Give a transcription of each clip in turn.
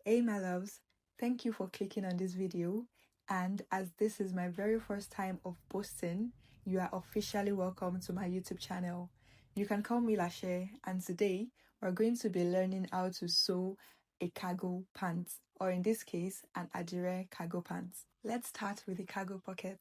Hey my loves, thank you for clicking on this video, and as this is my very first time of posting, you are officially welcome to my YouTube channel. You can call me Lashe, and today we're going to be learning how to sew a cargo pants, or in this case an Adire cargo pants. Let's start with the cargo pocket.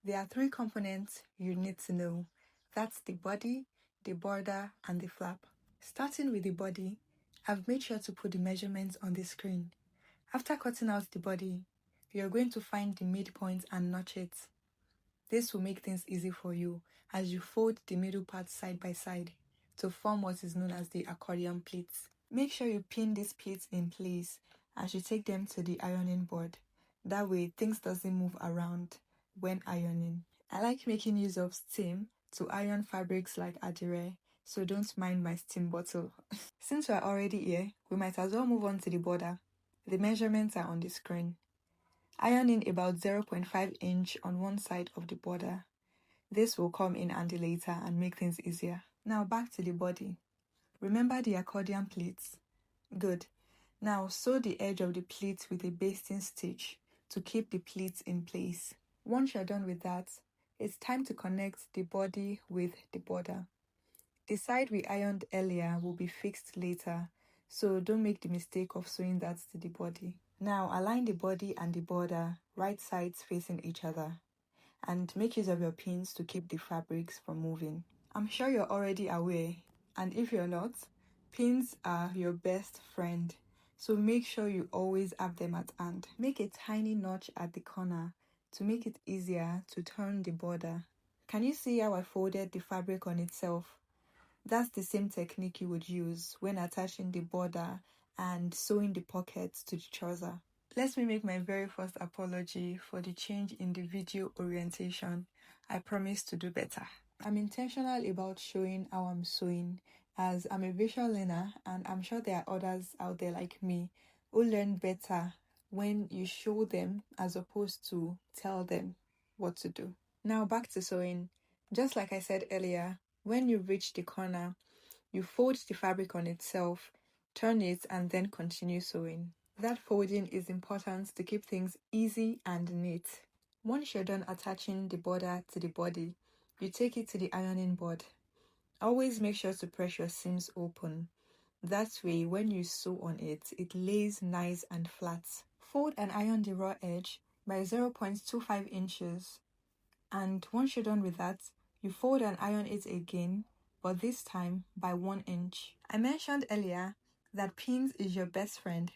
There are three components you need to know. That's the body, the border, and the flap. Starting with the body, I've made sure to put the measurements on the screen. After cutting out the body, you're going to find the midpoint and notch it. This will make things easy for you as you fold the middle part side by side to form what is known as the accordion pleats. Make sure you pin these pleats in place as you take them to the ironing board. That way things doesn't move around when ironing. I like making use of steam to iron fabrics like Adire, so don't mind my steam bottle. Since we're already here, we might as well move on to the border. The measurements are on the screen. Iron in about 0.5 inch on one side of the border. This will come in handy later and make things easier. Now back to the body. Remember the accordion pleats? Good. Now sew the edge of the pleats with a basting stitch to keep the pleats in place. Once you're done with that, it's time to connect the body with the border. The side we ironed earlier will be fixed later, so don't make the mistake of sewing that to the body. Now align the body and the border right sides facing each other and make use of your pins to keep the fabrics from moving. I'm sure you're already aware, and if you're not, pins are your best friend, so make sure you always have them at hand. Make a tiny notch at the corner to make it easier to turn the border. Can you see how I folded the fabric on itself? That's the same technique you would use when attaching the border and sewing the pockets to the trouser. Let me make my very first apology for the change in the video orientation. I promise to do better. I'm intentional about showing how I'm sewing as I'm a visual learner, and I'm sure there are others out there like me who learn better when you show them as opposed to tell them what to do. Now back to sewing. Just like I said earlier, when you reach the corner, you fold the fabric on itself, turn it, and then continue sewing. That folding is important to keep things easy and neat. Once you're done attaching the border to the body, you take it to the ironing board. Always make sure to press your seams open. That way, when you sew on it, it lays nice and flat. Fold and iron the raw edge by 0.25 inches. And once you're done with that, you fold and iron it again, but this time by 1 inch. I mentioned earlier that pins is your best friend,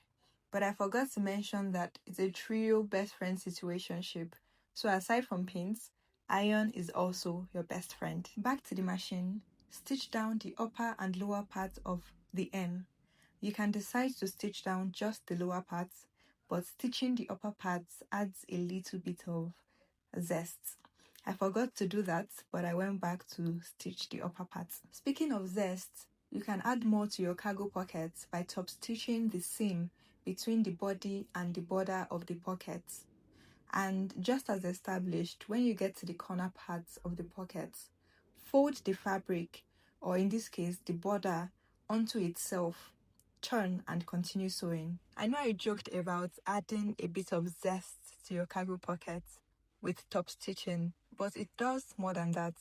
but I forgot to mention that it's a trio best friend situationship. So aside from pins, iron is also your best friend. Back to the machine, stitch down the upper and lower part of the M. You can decide to stitch down just the lower parts, but stitching the upper parts adds a little bit of zest. I forgot to do that, but I went back to stitch the upper parts. Speaking of zest, you can add more to your cargo pockets by top stitching the seam between the body and the border of the pockets. And just as established, when you get to the corner parts of the pockets, fold the fabric, or in this case the border, onto itself, turn and continue sewing. I know I joked about adding a bit of zest to your cargo pockets with top stitching, but it does more than that.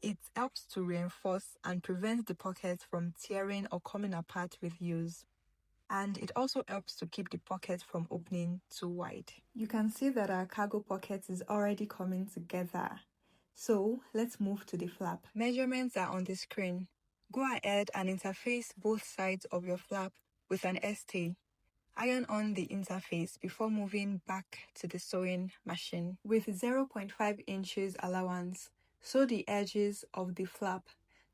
It helps to reinforce and prevent the pocket from tearing or coming apart with use. And it also helps to keep the pocket from opening too wide. You can see that our cargo pocket is already coming together. So let's move to the flap. Measurements are on the screen. Go ahead and interface both sides of your flap with an ST. Iron on the interface before moving back to the sewing machine. With 0.5 inches allowance, sew the edges of the flap,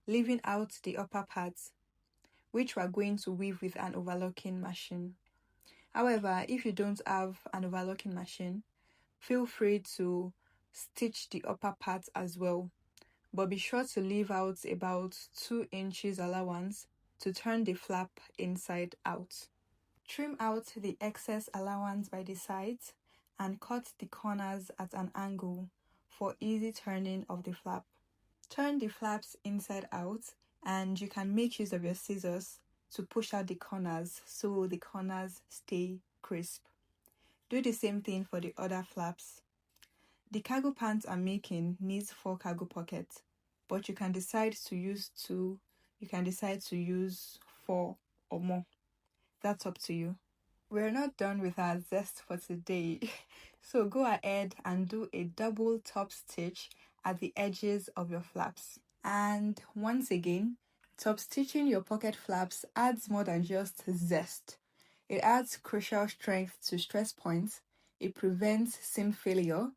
leaving out the upper parts, which we're going to weave with an overlocking machine. However, if you don't have an overlocking machine, feel free to stitch the upper parts as well, but be sure to leave out about 2 inches allowance to turn the flap inside out. Trim out the excess allowance by the sides and cut the corners at an angle for easy turning of the flap. Turn the flaps inside out, and you can make use of your scissors to push out the corners so the corners stay crisp. Do the same thing for the other flaps. The cargo pants I'm making needs 4 cargo pockets, but you can decide to use 2, you can decide to use 4 or more. That's up to you. We're not done with our zest for today, so go ahead and do a double top stitch at the edges of your flaps. And once again, top stitching your pocket flaps adds more than just zest. It adds crucial strength to stress points, it prevents seam failure,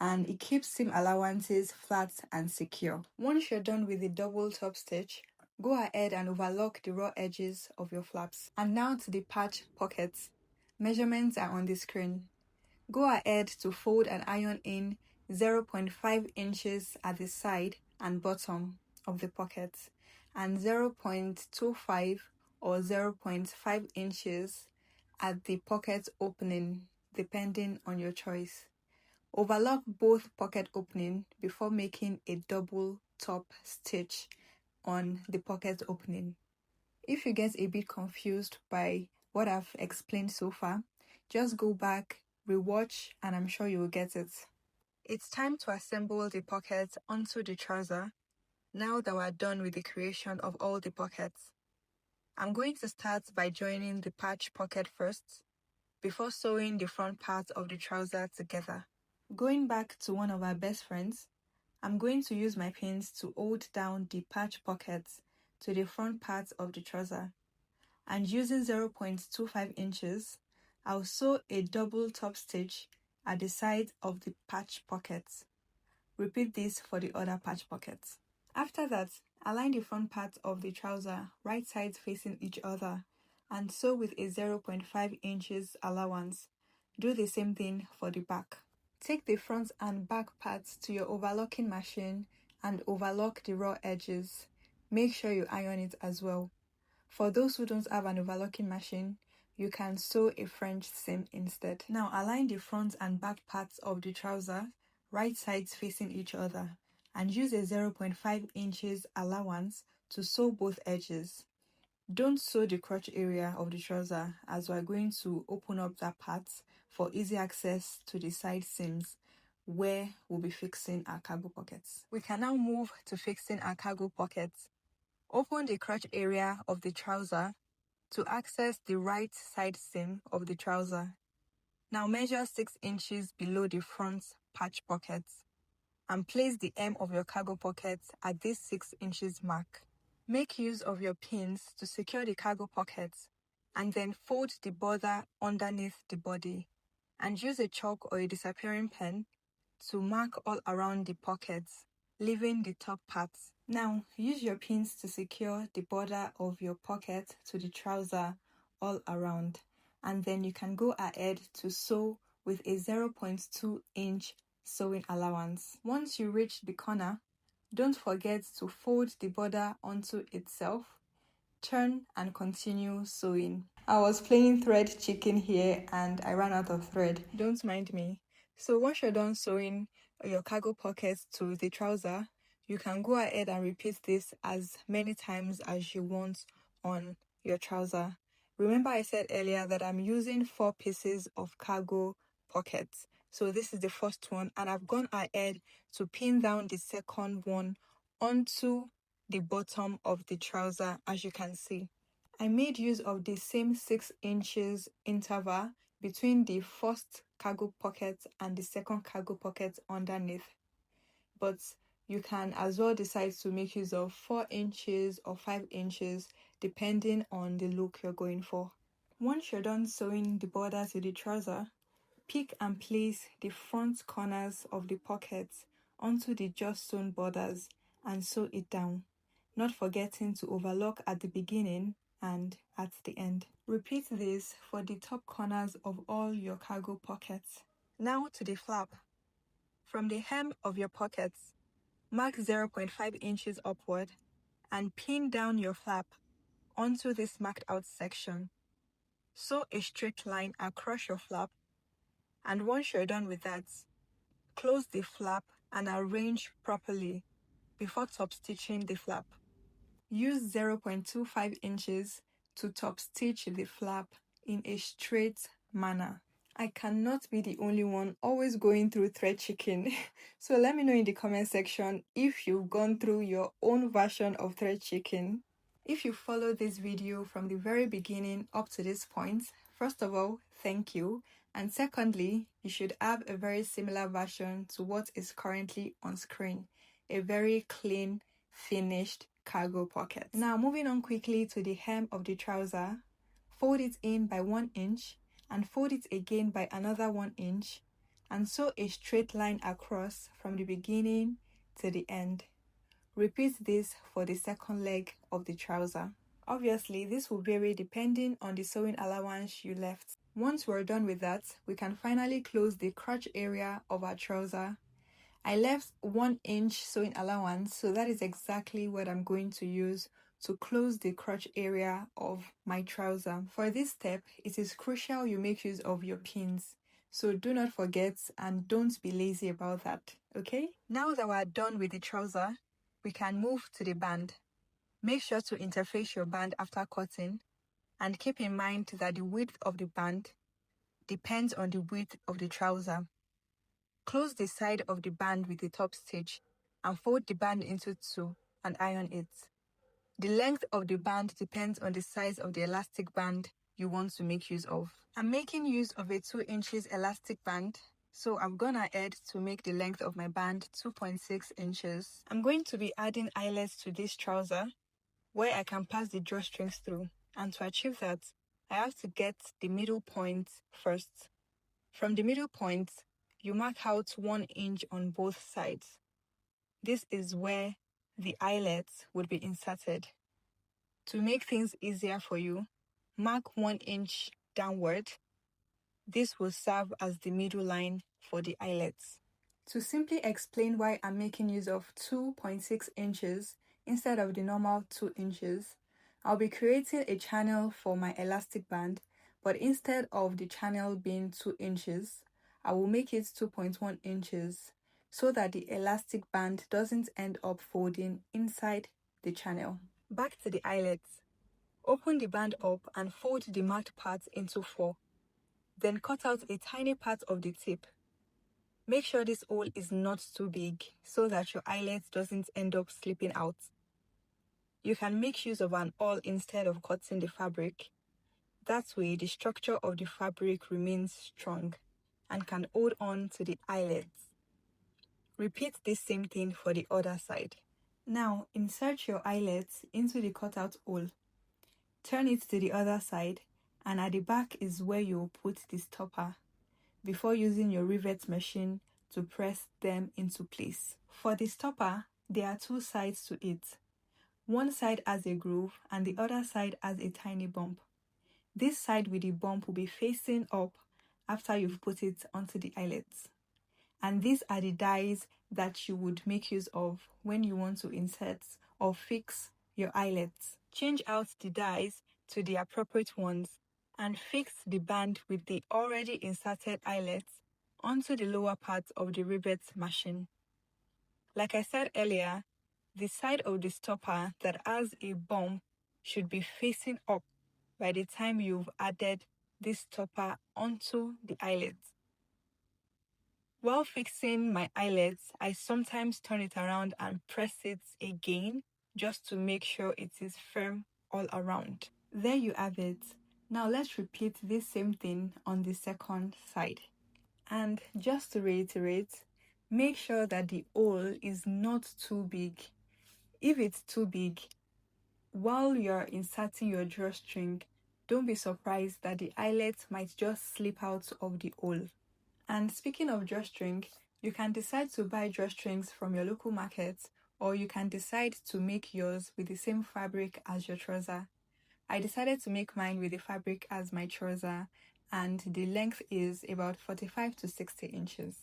and it keeps seam allowances flat and secure. Once you're done with the double top stitch, go ahead and overlock the raw edges of your flaps. And now to the patch pockets. Measurements are on the screen. Go ahead to fold and iron in 0.5 inches at the side and bottom of the pockets and 0.25 or 0.5 inches at the pocket opening, depending on your choice. Overlock both pocket opening before making a double top stitch on the pocket opening. If you get a bit confused by what I've explained so far, just go back, rewatch, and I'm sure you will get it. It's time to assemble the pockets onto the trouser now that we're done with the creation of all the pockets. I'm going to start by joining the patch pocket first, before sewing the front part of the trouser together. Going back to one of our best friends, I'm going to use my pins to hold down the patch pockets to the front part of the trouser. And using 0.25 inches, I'll sew a double top stitch at the side of the patch pockets. Repeat this for the other patch pockets. After that, align the front part of the trouser right sides facing each other and sew with a 0.5 inches allowance. Do the same thing for the back. Take the front and back parts to your overlocking machine and overlock the raw edges. Make sure you iron it as well. For those who don't have an overlocking machine, you can sew a French seam instead. Now align the front and back parts of the trouser, right sides facing each other, and use a 0.5 inches allowance to sew both edges. Don't sew the crotch area of the trouser as we are going to open up that part for easy access to the side seams where we'll be fixing our cargo pockets. We can now move to fixing our cargo pockets. Open the crotch area of the trouser to access the right side seam of the trouser. Now measure 6 inches below the front patch pockets and place the hem of your cargo pocket at this 6 inches mark. Make use of your pins to secure the cargo pockets and then fold the border underneath the body and use a chalk or a disappearing pen to mark all around the pockets, leaving the top parts. Now, use your pins to secure the border of your pocket to the trouser all around, and then you can go ahead to sew with a 0.2 inch sewing allowance. Once you reach the corner, don't forget to fold the border onto itself, turn and continue sewing. I was playing thread chicken here and I ran out of thread. Don't mind me. So once you're done sewing your cargo pockets to the trouser, you can go ahead and repeat this as many times as you want on your trouser. Remember I said earlier that I'm using 4 pieces of cargo pockets. So this is the first one and I've gone ahead to pin down the second one onto the bottom of the trouser, as you can see. I made use of the same 6 inches interval between the first cargo pocket and the second cargo pocket underneath. But you can as well decide to make use of 4 inches or 5 inches depending on the look you're going for. Once you're done sewing the border to the trouser, pick and place the front corners of the pockets onto the just sewn borders and sew it down, not forgetting to overlock at the beginning and at the end. Repeat this for the top corners of all your cargo pockets. Now to the flap. From the hem of your pockets, mark 0.5 inches upward and pin down your flap onto this marked out section. Sew a straight line across your flap, and once you're done with that, close the flap and arrange properly before top stitching the flap. Use 0.25 inches to top stitch the flap in a straight manner. I cannot be the only one always going through thread chicken. So let me know in the comment section if you've gone through your own version of thread chicken. If you followed this video from the very beginning up to this point, first of all, thank you. And secondly, you should have a very similar version to what is currently on screen. A very clean, finished cargo pocket. Now moving on quickly to the hem of the trouser, fold it in by 1 inch and fold it again by another 1 inch and sew a straight line across from the beginning to the end. Repeat this for the second leg of the trouser. Obviously, this will vary depending on the sewing allowance you left. Once we're done with that, we can finally close the crotch area of our trouser. I left 1 inch sewing allowance, so that is exactly what I'm going to use to close the crotch area of my trouser. For this step, it is crucial you make use of your pins. So do not forget and don't be lazy about that, okay? Now that we're done with the trouser, we can move to the band. Make sure to interface your band after cutting and keep in mind that the width of the band depends on the width of the trouser. Close the side of the band with the top stitch and fold the band into two and iron it. The length of the band depends on the size of the elastic band you want to make use of. I'm making use of a 2 inches elastic band, so I've gone ahead to make the length of my band 2.6 inches. I'm going to be adding eyelets to this trouser where I can pass the drawstrings through, and to achieve that, I have to get the middle point first. From the middle point, you mark out 1 inch on both sides. This is where the eyelets would be inserted. To make things easier for you, mark 1 inch downward. This will serve as the middle line for the eyelets. To simply explain why I'm making use of 2.6 inches instead of the normal 2 inches, I'll be creating a channel for my elastic band, but instead of the channel being 2 inches, I will make it 2.1 inches so that the elastic band doesn't end up folding inside the channel. Back to the eyelets. Open the band up and fold the marked part into 4. Then cut out a tiny part of the tip. Make sure this hole is not too big so that your eyelet doesn't end up slipping out. You can make use of an awl instead of cutting the fabric. That way the structure of the fabric remains strong and can hold on to the eyelets. Repeat this same thing for the other side. Now insert your eyelets into the cutout hole. Turn it to the other side, and at the back is where you will put the stopper before using your rivet machine to press them into place. For the stopper, there are 2 sides to it. One side has a groove and the other side has a tiny bump. This side with the bump will be facing up after you've put it onto the eyelets. And these are the dies that you would make use of when you want to insert or fix your eyelets. Change out the dies to the appropriate ones and fix the band with the already inserted eyelets onto the lower part of the rivet machine. Like I said earlier, the side of the stopper that has a bump should be facing up by the time you've added this stopper onto the eyelets. While fixing my eyelets, I sometimes turn it around and press it again just to make sure it is firm all around. There you have it. Now let's repeat this same thing on the second side. And just to reiterate, make sure that the hole is not too big. If it's too big, while you're inserting your drawstring, don't be surprised that the eyelet might just slip out of the hole. And speaking of drawstring, you can decide to buy drawstrings from your local market, or you can decide to make yours with the same fabric as your trouser. I decided to make mine with the fabric as my trouser, and the length is about 45 to 60 inches.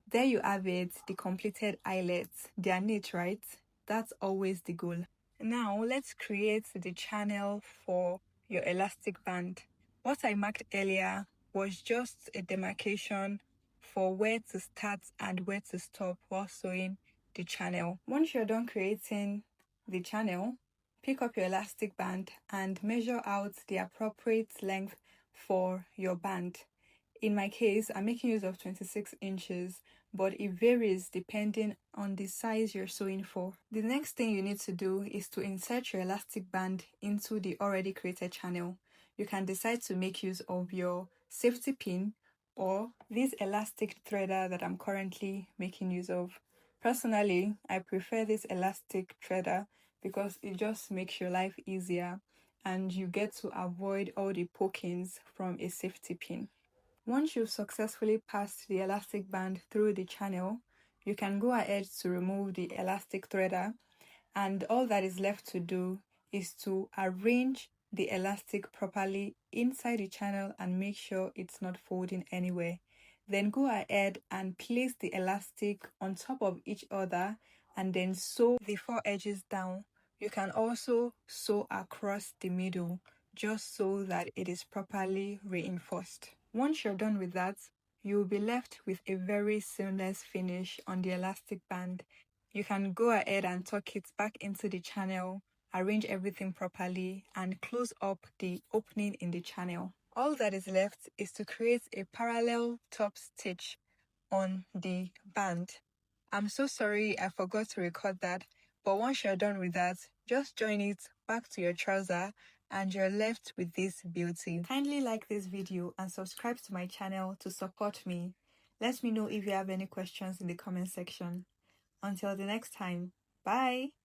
There you have it, the completed eyelets. They are neat, right? That's always the goal. Now let's create the channel for your elastic band. What I marked earlier was just a demarcation for where to start and where to stop while sewing the channel. Once you're done creating the channel, pick up your elastic band and measure out the appropriate length for your band. In my case, I'm making use of 26 inches, but it varies depending on the size you're sewing for. The next thing you need to do is to insert your elastic band into the already created channel. You can decide to make use of your safety pin or this elastic threader that I'm currently making use of. Personally, I prefer this elastic threader because it just makes your life easier and you get to avoid all the pokings from a safety pin. Once you've successfully passed the elastic band through the channel, you can go ahead to remove the elastic threader, and all that is left to do is to arrange the elastic properly inside the channel and make sure it's not folding anywhere. Then go ahead and place the elastic on top of each other and then sew the four edges down. You can also sew across the middle just so that it is properly reinforced. Once you're done with that, you'll be left with a very seamless finish on the elastic band. You can go ahead and tuck it back into the channel, arrange everything properly, and close up the opening in the channel. All that is left is to create a parallel top stitch on the band. I'm so sorry I forgot to record that, but once you're done with that, just join it back to your trouser and you're left with this beauty. Kindly like this video and subscribe to my channel to support me. Let me know if you have any questions in the comment section. Until the next time, bye!